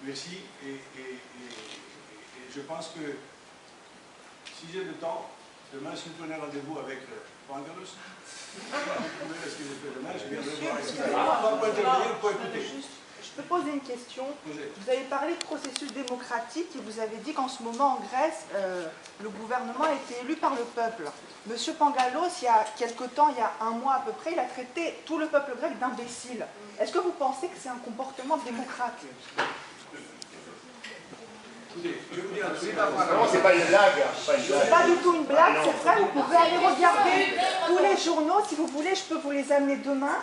Merci, et je pense que si j'ai le temps, demain, si vous prenez rendez-vous avec Pangalos, est-ce que j'ai fait demain, je viendrai voir ici. Pour intervenir, pour écouter. Je peux poser une question. Vous avez parlé de processus démocratique et vous avez dit qu'en ce moment en Grèce, le gouvernement a été élu par le peuple. Monsieur Pangalos, il y a quelque temps, il y a un mois à peu près, il a traité tout le peuple grec d'imbécile. Est-ce que vous pensez que c'est un comportement démocrate? Non, c'est pas une blague. C'est pas du tout une blague, c'est vrai, vous pouvez aller regarder tous les journaux, si vous voulez, je peux vous les amener demain.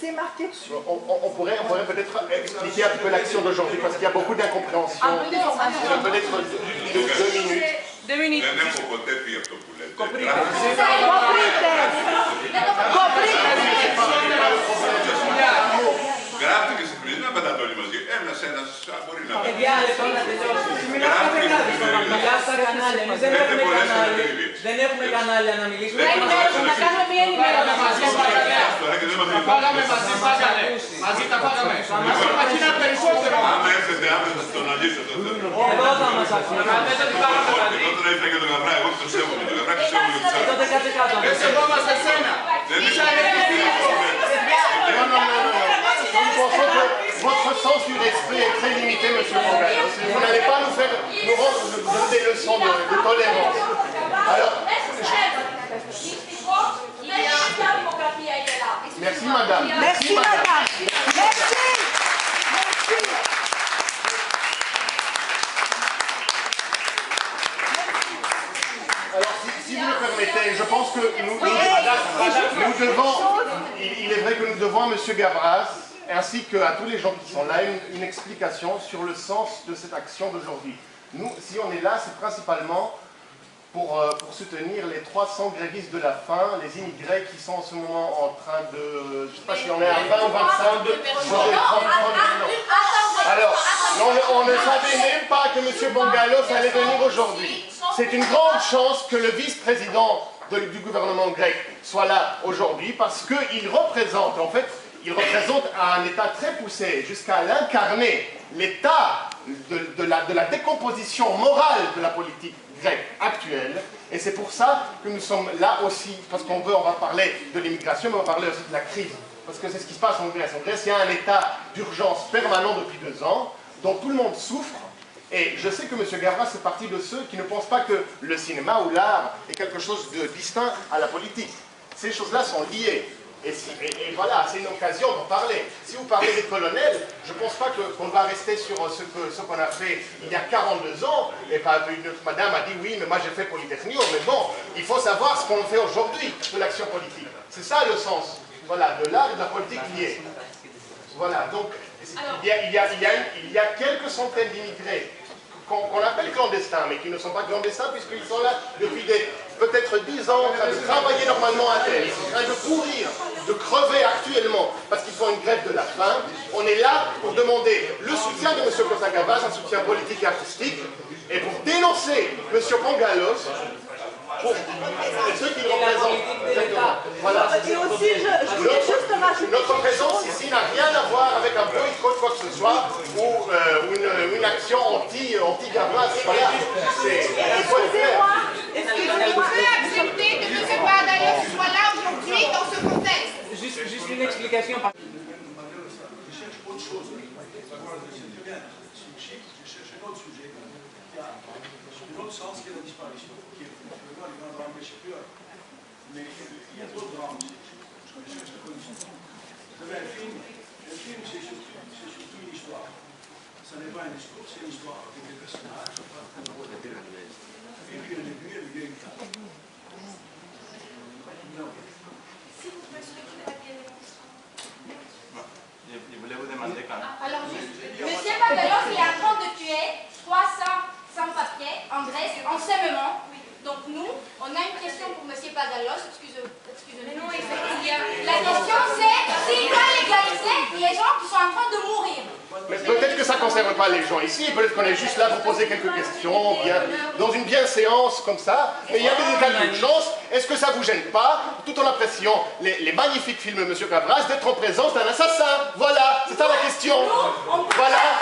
C'est marqué dessus. On pourrait peut-être expliquer un peu l'action d'aujourd'hui parce qu'il y a beaucoup d'incompréhension. Peut-être 2 minutes. 2 minutes. Γράφτηκε στην πλήρη, δεν πετάτε όλοι μαζί. Ένας μπορεί να πει. Παιδιά, μιλάω στα κανάλια. Εμείς δεν έχουμε κανάλια να μιλήσουμε. Να κάνουμε μια ενημέρωση. Φάγαμε μαζί, φάγανε. Μαζί τα φάγαμε. Μας είναι περισσότερο. Άμα έρθετε αύριο θα τον αλύσετε. Εδώ θα μας αφήνουν. Εγώ τώρα ήρθα για τον Γαβρά, εγώ το σέβομαι. Τον Γαβρά και σέβομαι για τους Τότε κάτσε κάτω. Δεν σεβόμαστε εσένα. Είσαι ανεπιθύμητο. Nous pensons que votre sens du respect est très limité, monsieur Pangalos. Vous n'allez pas nous donner des leçons de tolérance. Alors, merci madame. Merci madame. Merci. Alors, si vous me permettez, je pense que nous devons, il est vrai que nous devons à monsieur Gavras, ainsi qu'à tous les gens qui sont là, une explication sur le sens de cette action d'aujourd'hui. Nous, si on est là, c'est principalement pour soutenir les 300 grévistes de la faim, les immigrés qui sont en ce moment en train de... Je ne sais pas si on est à 20 ou 25 de... Alors, on ne savait même pas que M. Pangalos allait venir aujourd'hui. C'est une grande chance que le vice-président du gouvernement grec soit là aujourd'hui parce qu'il représente, en fait, il représente un état très poussé jusqu'à l'incarner l'état de la décomposition morale de la politique grecque actuelle. Et c'est pour ça que nous sommes là aussi, parce qu'on va parler de l'immigration, mais on va parler aussi de la crise. Parce que c'est ce qui se passe en Grèce. En Grèce, il y a un état d'urgence permanent depuis 2 ans, dont tout le monde souffre. Et je sais que M. Gavras fait partie de ceux qui ne pensent pas que le cinéma ou l'art est quelque chose de distinct à la politique. Ces choses-là sont liées. Et voilà, c'est une occasion d'en parler. Si vous parlez des colonels, je ne pense pas qu'on va rester sur ce qu'on a fait il y a 42 ans. Et une autre madame a dit oui, mais moi j'ai fait Polytechnique. Mais bon, il faut savoir ce qu'on fait aujourd'hui de l'action politique. C'est ça le sens, voilà, de l'art et de la politique liée. Voilà, donc il y a quelques centaines d'immigrés qu'on appelle clandestins, mais qui ne sont pas clandestins puisqu'ils sont là depuis peut-être 10 ans en train de travailler normalement à Athènes. Ils sont en train de courir, de crever actuellement parce qu'ils font une grève de la faim. On est là pour demander le soutien de M. Kosagavas, un soutien politique et artistique, et pour dénoncer M. Pangalos, pour ceux qui le représentent. Voilà. Et aussi, je voulais juste rajouter notre présence ici n'a rien à voir avec un boycott, quoi que ce soit, ou une action anti-Gavras. Voilà. Excusez-moi. Vous pouvez accepter que M. Pangalos soit là aujourd'hui? explication. Je cherche autre chose. C'est bien, je cherche un autre sujet. Il y a un autre sens qui est la disparition, qui est vraiment le grand drame de Shakespeare. Mais il y a d'autres drames aussi. Je cherche la condition. Vous avez un film, c'est surtout une histoire. Ça n'est pas une histoire, c'est une histoire avec des personnages. Et puis au début, il y a eu une femme. Non. Je voulais vous demander quand même. Alors, Monsieur Pangalos est en train de tuer 300 sans-papiers en Grèce en ce moment. Donc nous, on a une question pour Monsieur Pangalos. Excusez-moi. La question c'est s'il va légaliser les gens qui sont en train de mourir. Mais peut-être que ça ne concerne pas les gens ici, peut-être qu'on est juste là pour poser quelques questions, bien, dans une bienséance comme ça, mais il y a des états d'urgence. Est-ce que ça ne vous gêne pas, tout en appréciant les magnifiques films de M. Cabras, d'être en présence d'un assassin? Voilà, c'est ça la question. Voilà.